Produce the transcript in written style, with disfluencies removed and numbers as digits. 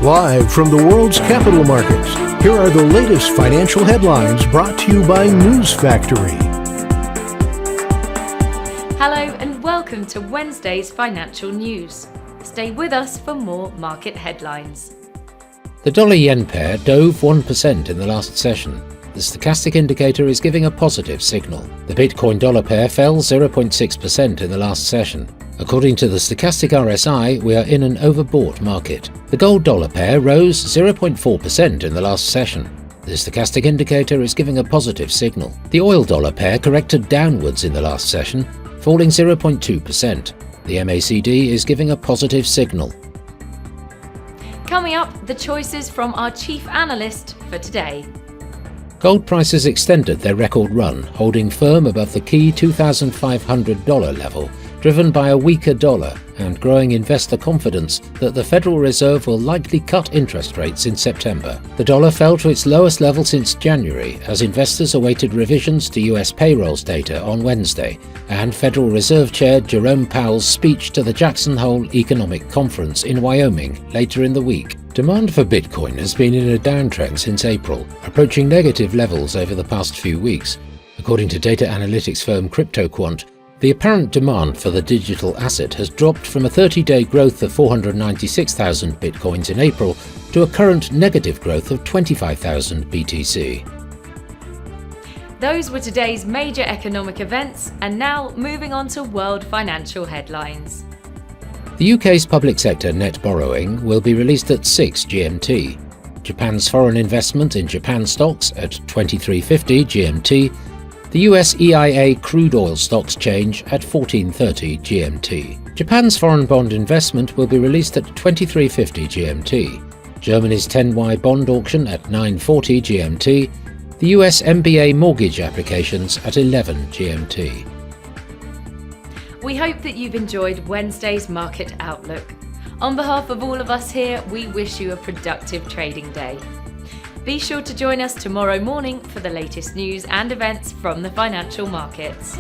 Live from the world's capital markets, here are the latest financial headlines brought to you by News Factory. Hello and welcome to Wednesday's financial news. Stay with us for more market headlines. The dollar-yen pair dove 1% in the last session. The stochastic indicator is giving a positive signal. The Bitcoin-dollar pair fell 0.6% in the last session. According to the stochastic RSI, we are in an overbought market. The gold-dollar pair rose 0.4% in the last session. The stochastic indicator is giving a positive signal. The oil-dollar pair corrected downwards in the last session, falling 0.2%. The MACD is giving a positive signal. Coming up, the choices from our chief analyst for today. Gold prices extended their record run, holding firm above the key $2,500 level, driven by a weaker dollar and growing investor confidence that the Federal Reserve will likely cut interest rates in September. The dollar fell to its lowest level since January as investors awaited revisions to US payrolls data on Wednesday and Federal Reserve Chair Jerome Powell's speech to the Jackson Hole Economic Conference in Wyoming later in the week. Demand for Bitcoin has been in a downtrend since April, approaching negative levels over the past few weeks. According to data analytics firm CryptoQuant, the apparent demand for the digital asset has dropped from a 30-day growth of 496,000 bitcoins in April to a current negative growth of 25,000 BTC. Those were today's major economic events, and now moving on to world financial headlines. The UK's public sector net borrowing will be released at 6 GMT. Japan's foreign investment in Japan stocks at 2350 GMT. The US EIA crude oil stocks change at 1430 GMT. Japan's foreign bond investment will be released at 2350 GMT. Germany's 10Y bond auction at 940 GMT. The US MBA mortgage applications at 11 GMT. We hope that you've enjoyed Wednesday's market outlook. On behalf of all of us here, we wish you a productive trading day. Be sure to join us tomorrow morning for the latest news and events from the financial markets.